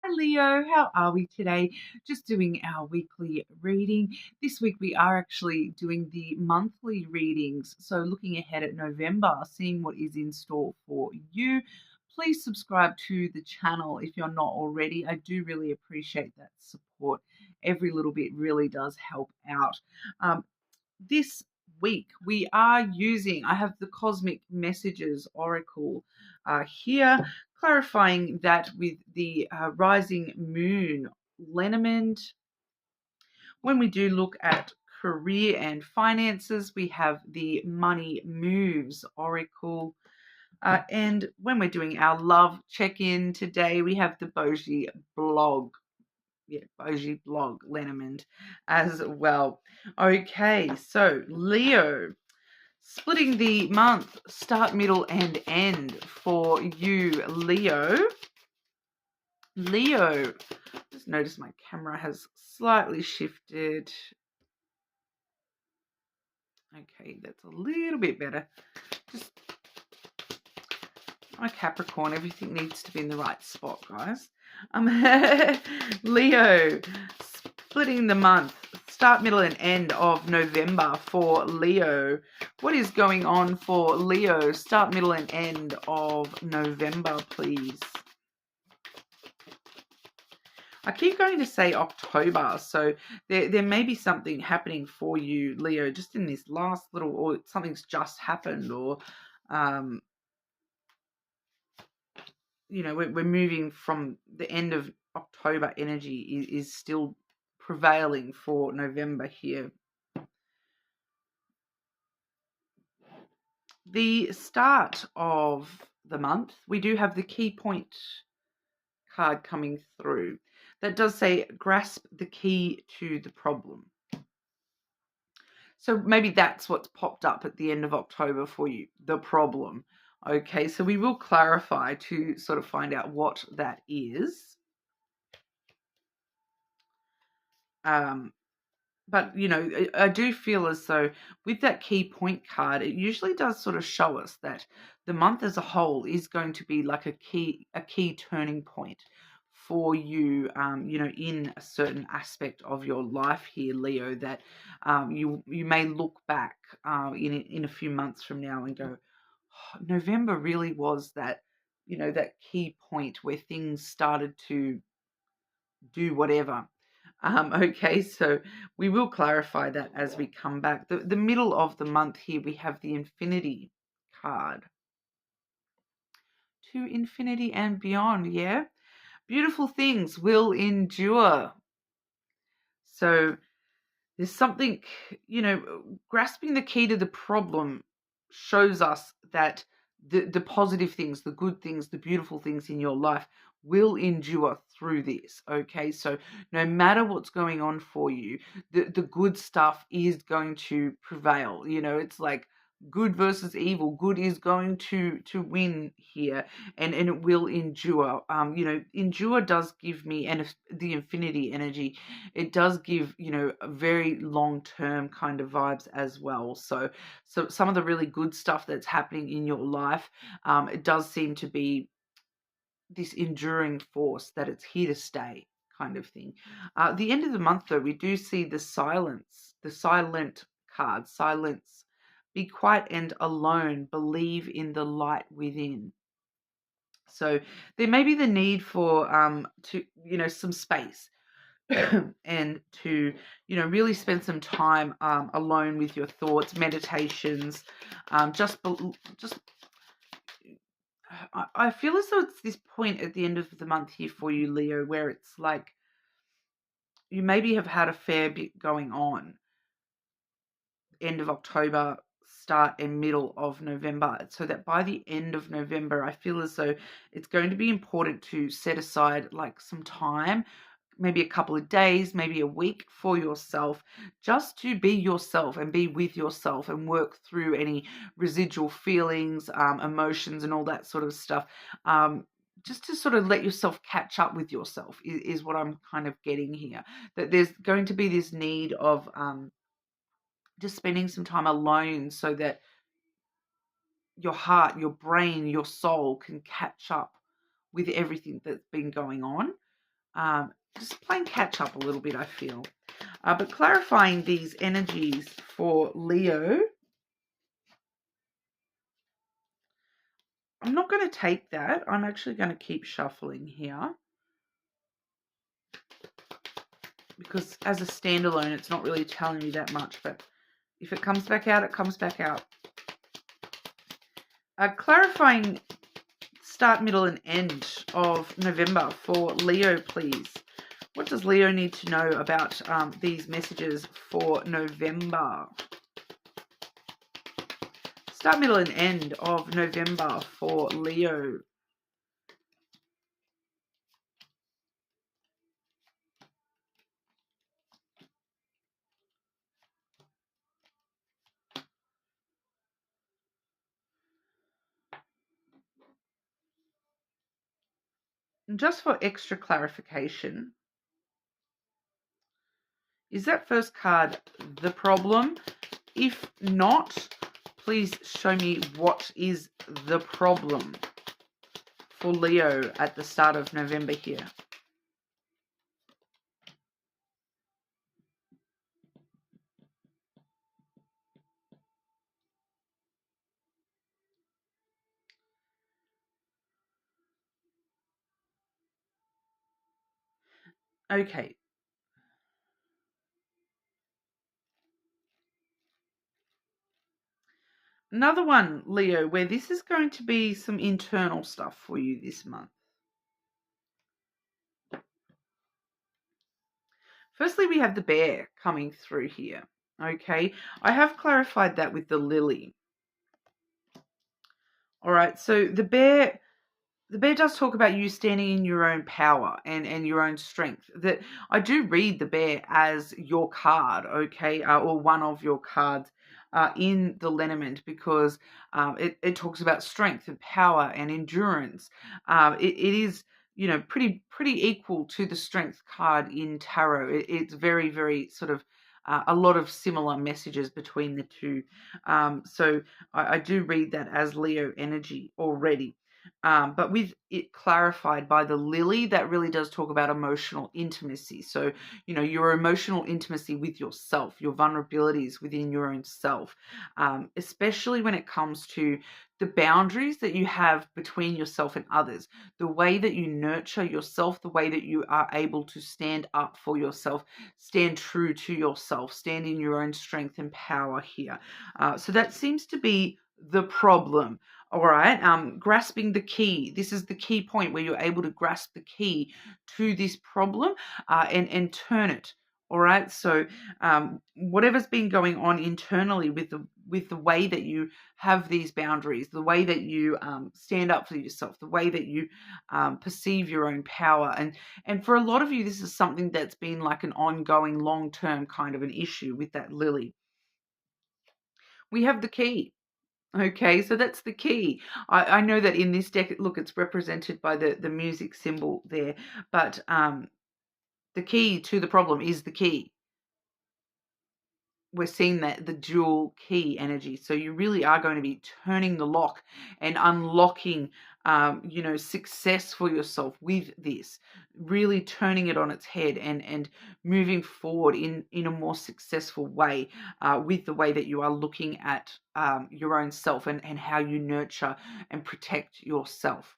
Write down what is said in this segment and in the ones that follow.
Leo, how are we today? Just doing our weekly reading. This week we are actually doing the monthly readings. So looking ahead at November, seeing what is in store for you. Please subscribe to the channel if you're not already. I do really appreciate that support. Every little bit really does help out. This week we are using, I have the Cosmic Messages Oracle here, clarifying that with the rising moon lenormand. When we do look at career and finances, we have the Money Moves Oracle. And when we're doing our love check-in today, we have the Boji blog. Yeah, Boji blog, Lenormand as well. Okay, so Leo, splitting the month, start, middle, and end for you, Leo. Leo, just notice my camera has slightly shifted. Okay, that's a little bit better. Just my Capricorn, everything needs to be in the right spot, guys. Leo, splitting the month, start, middle, and end of November for Leo. What is going on for Leo? Start, middle, and end of November, please. I keep going to say October, so there may be something happening for you, Leo, just in this last little, or something's just happened, or we're moving from the end of October. Energy is still prevailing for November here. The start of the month, we do have the key point card coming through. That does say grasp the key to the problem. So maybe that's what's popped up at the end of October for you, the problem. Okay, so we will clarify to sort of find out what that is. But, I do feel as though with that key point card, it usually does sort of show us that the month as a whole is going to be like a key turning point for you, in a certain aspect of your life here, Leo, that you may look back in a few months from now and go, oh, November really was that, that key point where things started to do whatever. Okay, so we will clarify that as we come back. The middle of the month here, we have the Infinity card. To infinity and beyond, yeah? Beautiful things will endure. So there's something, grasping the key to the problem shows us that the positive things, the good things, the beautiful things in your life will endure through this. Okay, so no matter what's going on for you, the good stuff is going to prevail. It's like good versus evil. Good is going to win here, and it will endure. Endure does give me, and the infinity energy, it does give, a very long-term kind of vibes as well. So some of the really good stuff that's happening in your life, it does seem to be this enduring force, that it's here to stay kind of thing. The end of the month, though, we do see the silent card. Silence. Be quiet and alone. Believe in the light within. So there may be the need for some space and to really spend some time alone with your thoughts, meditations. I feel as though it's this point at the end of the month here for you, Leo, where it's like you maybe have had a fair bit going on. End of October, start and middle of November, so that by the end of November, I feel as though it's going to be important to set aside like some time, maybe a couple of days, maybe a week for yourself, just to be yourself and be with yourself and work through any residual feelings, emotions, and all that sort of stuff. Just to sort of let yourself catch up with yourself is what I'm kind of getting here. That there's going to be this need of just spending some time alone so that your heart, your brain, your soul can catch up with everything that's been going on. Just playing catch up a little bit, I feel. But clarifying these energies for Leo, I'm not going to take that. I'm actually going to keep shuffling here. Because as a standalone, it's not really telling me that much. But if it comes back out, it comes back out. Clarifying start, middle, and end of November for Leo, please. What does Leo need to know about these messages for November? Start, middle, and end of November for Leo. And just for extra clarification, is that first card the problem? If not, please show me what is the problem for Leo at the start of November here. Okay. Another one, Leo, where this is going to be some internal stuff for you this month. Firstly, we have the bear coming through here. Okay, I have clarified that with the lily. All right, so the bear does talk about you standing in your own power and your own strength. That I do read the bear as your card, okay, or one of your cards in the lenormand, because it talks about strength and power and endurance. It is, you know, pretty equal to the strength card in tarot. It's very, very sort of a lot of similar messages between the two. So I do read that as Leo energy already. But with it clarified by the lily, that really does talk about emotional intimacy. So, you know, your emotional intimacy with yourself, your vulnerabilities within your own self, especially when it comes to the boundaries that you have between yourself and others, the way that you nurture yourself, the way that you are able to stand up for yourself, stand true to yourself, stand in your own strength and power here. So that seems to be the problem. All right, grasping the key. This is the key point where you're able to grasp the key to this problem and turn it. All right, so whatever's been going on internally with the way that you have these boundaries, the way that you stand up for yourself, the way that you perceive your own power, and for a lot of you, this is something that's been like an ongoing, long-term kind of an issue with that lily. We have the key. Okay, so that's the key. I know that in this deck, look, it's represented by the music symbol there, but the key to the problem is the key. We're seeing that the dual key energy. So you really are going to be turning the lock and unlocking, you know, success for yourself with this, really turning it on its head and moving forward in a more successful way with the way that you are looking at your own self and how you nurture and protect yourself.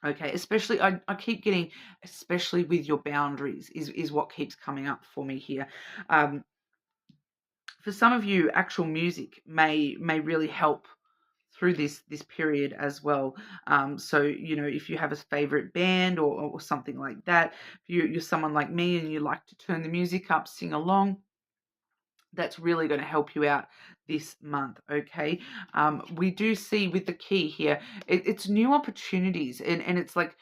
Okay, especially I keep getting, especially with your boundaries is what keeps coming up for me here. For some of you, actual music may really help through this period as well. So, you know, if you have a favorite band or something like that, if you're someone like me and you like to turn the music up, sing along, that's really going to help you out this month. Okay, we do see with the key here, it's new opportunities, and it's like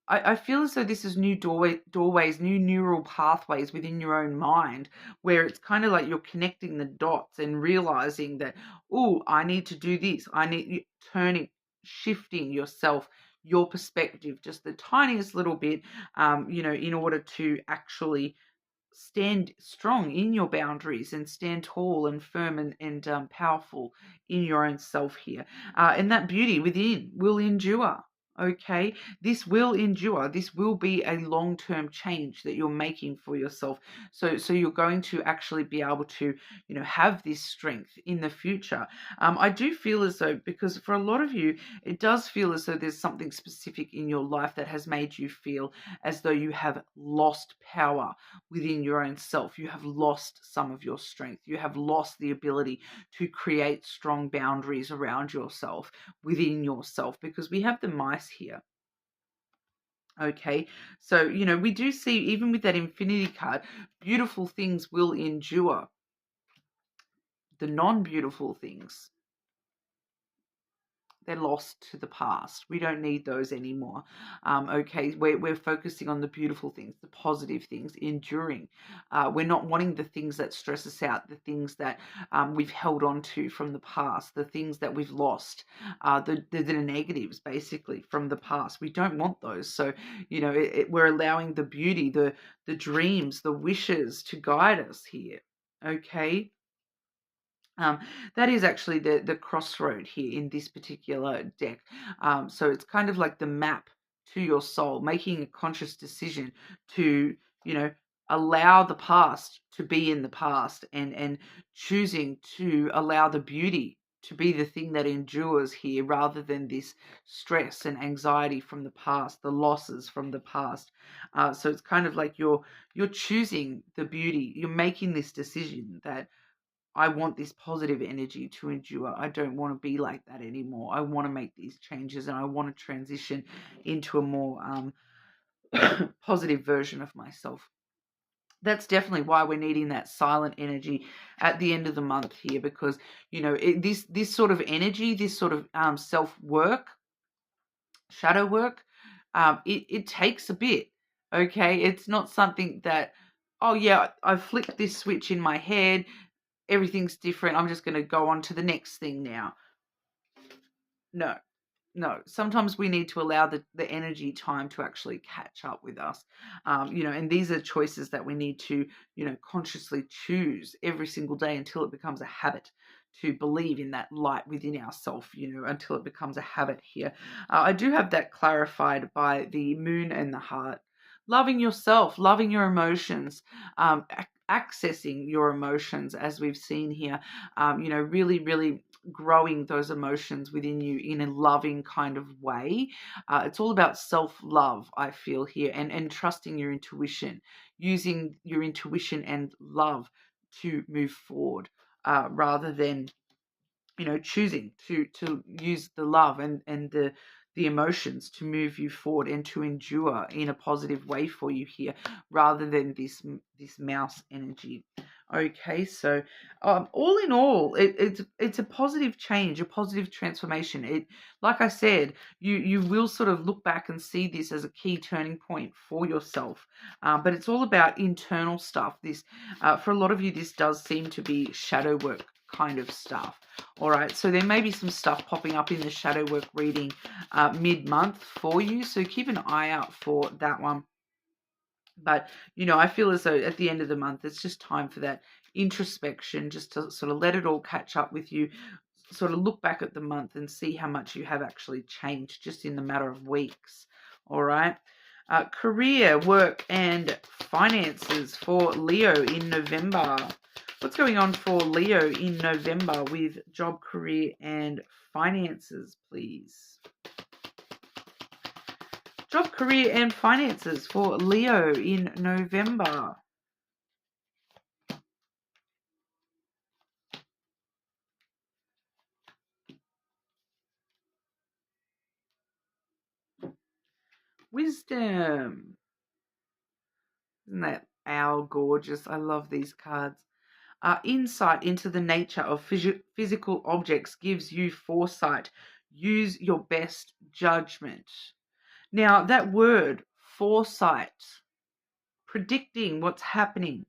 I feel as though this is new doorways, new neural pathways within your own mind, where it's kind of like you're connecting the dots and realizing that, oh, I need to do this. I need you turning, shifting yourself, your perspective, just the tiniest little bit, you know, in order to actually stand strong in your boundaries and stand tall and firm and powerful in your own self here. And that beauty within will endure. Okay, this will endure. This will be a long-term change that you're making for yourself. So you're going to actually be able to, have this strength in the future. I do feel as though, because for a lot of you, it does feel as though there's something specific in your life that has made you feel as though you have lost power within your own self. You have lost some of your strength. You have lost the ability to create strong boundaries around yourself, within yourself, because we have the mice here. Okay, so we do see, even with that infinity card, beautiful things will endure. The non-beautiful things, they're lost to the past. We don't need those anymore. Okay, we're focusing on the beautiful things, the positive things, enduring. We're not wanting the things that stress us out, the things that we've held on to from the past, the things that we've lost, the negatives basically from the past. We don't want those. So we're allowing the beauty, the dreams, the wishes to guide us here. Okay. Um, that is actually the crossroad here in this particular deck. So it's kind of like the map to your soul, making a conscious decision to, allow the past to be in the past, and choosing to allow the beauty to be the thing that endures here, rather than this stress and anxiety from the past, the losses from the past. So it's kind of like you're choosing the beauty. You're making this decision that I want this positive energy to endure. I don't want to be like that anymore. I want to make these changes, and I want to transition into a more positive version of myself. That's definitely why we're needing that silent energy at the end of the month here, because this sort of energy, this sort of self work, shadow work, it takes a bit. Okay, it's not something that, oh yeah, I've flicked this switch in my head, everything's different, I'm just going to go on to the next thing now. No, no. Sometimes we need to allow the energy time to actually catch up with us. And these are choices that we need to, consciously choose every single day, until it becomes a habit to believe in that light within ourselves, until it becomes a habit here. I do have that clarified by the moon and the heart. Loving yourself, loving your emotions, accessing your emotions, as we've seen here, really, really growing those emotions within you in a loving kind of way. It's all about self-love, I feel here, and trusting your intuition, using your intuition and love to move forward, rather than choosing to use the love and the emotions to move you forward and to endure in a positive way for you here, rather than this mouse energy. Okay, so all in all, it's a positive change, a positive transformation. It, like I said, you will sort of look back and see this as a key turning point for yourself. But it's all about internal stuff. This, for a lot of you, this does seem to be shadow work kind of stuff. All right, so there may be some stuff popping up in the shadow work reading mid-month for you, so keep an eye out for that one. But I feel as though at the end of the month, it's just time for that introspection, just to sort of let it all catch up with you, sort of look back at the month and see how much you have actually changed just in the matter of weeks. All right. Career, work, and finances for Leo in November. What's going on for Leo in November with job, career, and finances, please? Job, career, and finances for Leo in November. Wisdom. Isn't that owl gorgeous? I love these cards. Insight into the nature of physical objects gives you foresight. Use your best judgment. Now, that word, foresight, predicting what's happening.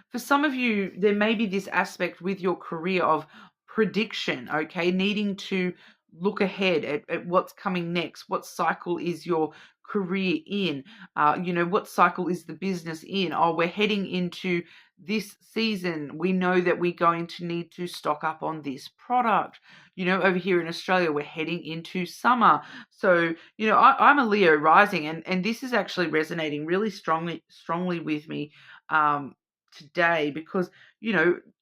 For some of you, there may be this aspect with your career of prediction, okay? Needing to look ahead at what's coming next. What cycle is your career in? What cycle is the business in? Oh, we're heading into this season. We know that we're going to need to stock up on this product. Over here in Australia, we're heading into summer. So, I'm a Leo rising, and this is actually resonating really strongly with me today because,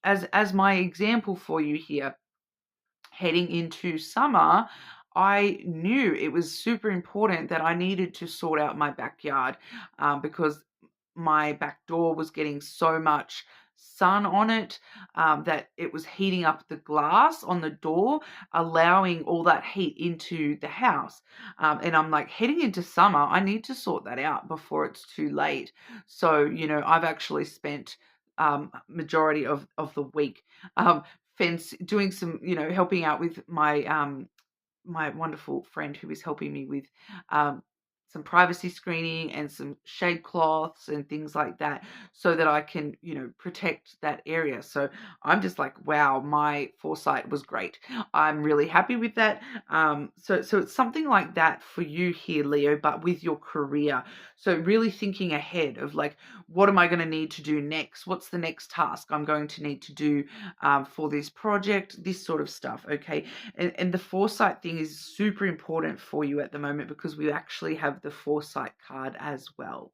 as my example for you here, heading into summer, I knew it was super important that I needed to sort out my backyard because my back door was getting so much sun on it that it was heating up the glass on the door, allowing all that heat into the house. And I'm like, heading into summer, I need to sort that out before it's too late. So, I've actually spent majority of the week fence doing some, helping out with my wonderful friend who is helping me with some privacy screening and some shade cloths and things like that so that I can, protect that area. So I'm just like, wow, my foresight was great. I'm really happy with that. So it's something like that for you here, Leo, but with your career. So really thinking ahead of like, what am I going to need to do next? What's the next task I'm going to need to do for this project, this sort of stuff, okay? And the foresight thing is super important for you at the moment because we actually have the foresight card as well.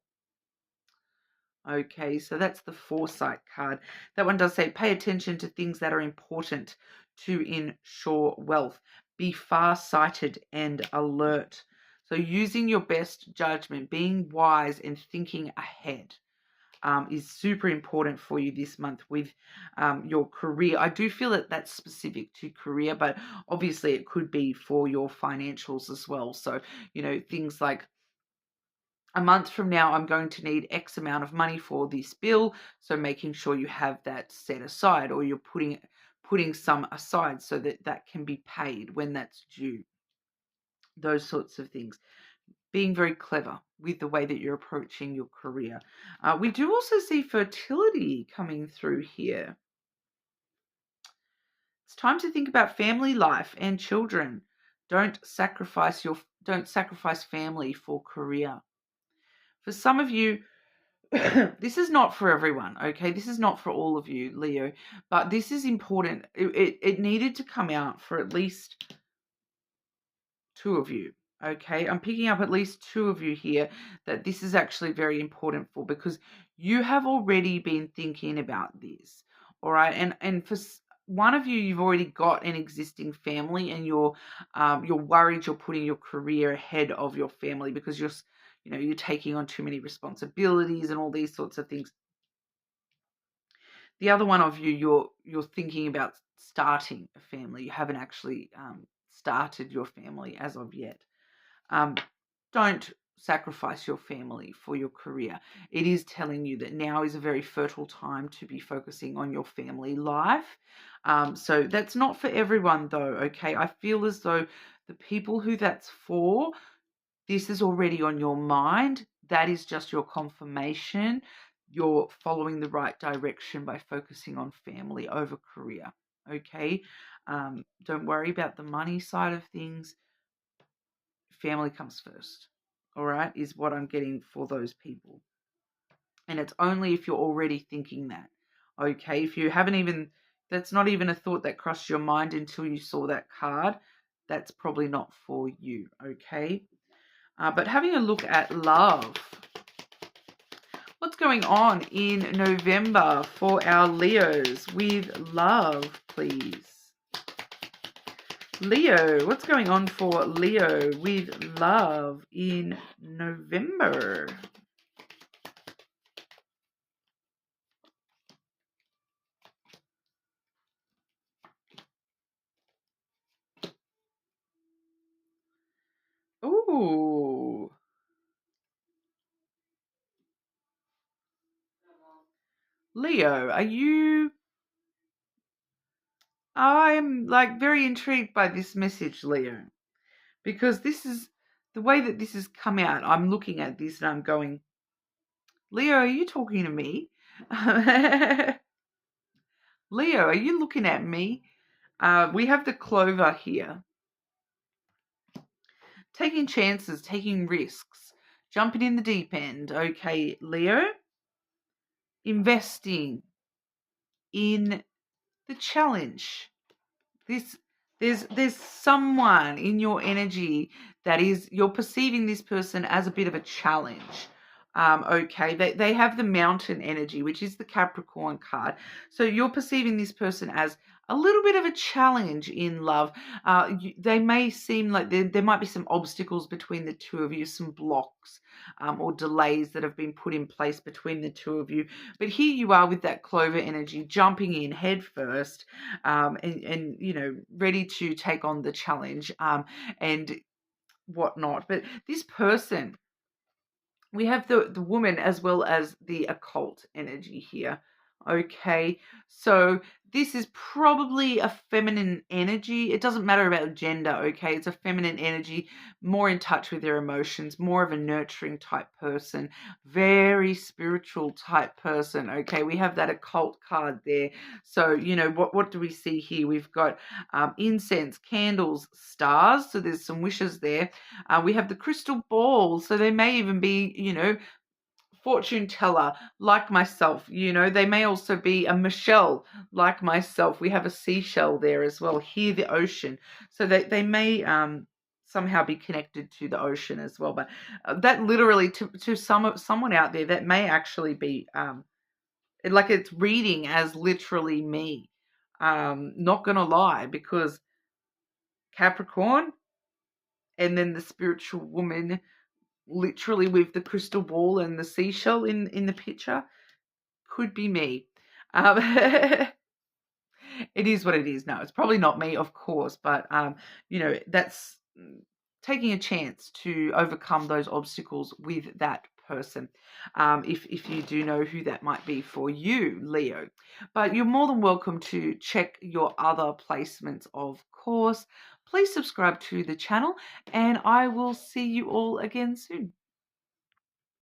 Okay, so that's the foresight card. That one does say, pay attention to things that are important to ensure wealth. Be far-sighted and alert. So using your best judgment, being wise and thinking ahead. Is super important for you this month with your career. I do feel that that's specific to career, but obviously it could be for your financials as well. So, things like a month from now, I'm going to need X amount of money for this bill. So making sure you have that set aside or you're putting some aside so that that can be paid when that's due. Those sorts of things. Being very clever with the way that you're approaching your career. We do also see fertility coming through here. It's time to think about family life and children. Don't sacrifice family for career. For some of you, this is not for everyone, okay? This is not for all of you, Leo, but this is important. It needed to come out for at least two of you. Okay, I'm picking up at least two of you here that this is actually very important for because you have already been thinking about this. All right, and for one of you, you've already got an existing family, and you're worried you're putting your career ahead of your family because you're taking on too many responsibilities and all these sorts of things. The other one of you, you're thinking about starting a family. You haven't actually started your family as of yet. Don't sacrifice your family for your career. It is telling you that now is a very fertile time to be focusing on your family life. So that's not for everyone though, okay? I feel as though the people who that's for, this is already on your mind. That is just your confirmation. You're following the right direction by focusing on family over career, okay? Don't worry about the money side of things. Family comes first, all right, is what I'm getting for those people. And it's only if you're already thinking that, okay? If you haven't even, that's not even a thought that crossed your mind until you saw that card, that's probably not for you, okay? But having a look at love. What's going on in November for our Leos with love, please? Leo, what's going on for Leo with love in November? Ooh. Leo, I'm like very intrigued by this message, Leo, because this is the way that this has come out. I'm looking at this and I'm going, Leo, are you talking to me? Leo, are you looking at me? We have the clover here. taking chances, taking risks, jumping in the deep end. Okay, Leo, investing in the challenge. This there's someone in your energy that is, you're perceiving this person as a bit of a challenge. Okay, they have the mountain energy, which is the Capricorn card. So you're perceiving this person as a little bit of a challenge in love. They may seem like there might be some obstacles between the two of you, some blocks or delays that have been put in place between the two of you. But here you are with that Clover energy, jumping in head first, and ready to take on the challenge and whatnot. But this person, we have the woman as well as the occult energy here. Okay, so this is probably a feminine energy. It doesn't matter about gender, okay? It's a feminine energy, more in touch with their emotions, more of a nurturing type person, very spiritual type person, okay? We have that occult card there. So, what do we see here? We've got incense, candles, stars. So there's some wishes there. We have the crystal ball. So they may even be, fortune teller like myself. They may also be a Michelle like myself. We have a seashell there as well. Here, the ocean. So they may somehow be connected to the ocean as well. But that literally, to someone out there, that may actually be like it's reading as literally me. Not gonna lie, because Capricorn and then the spiritual woman, literally with the crystal ball and the seashell in the picture, could be me. It is what it is. No, it's probably not me, of course, but that's taking a chance to overcome those obstacles with that person. If you do know who that might be for you, Leo. But you're more than welcome to check your other placements, of course. Please subscribe to the channel, and I will see you all again soon.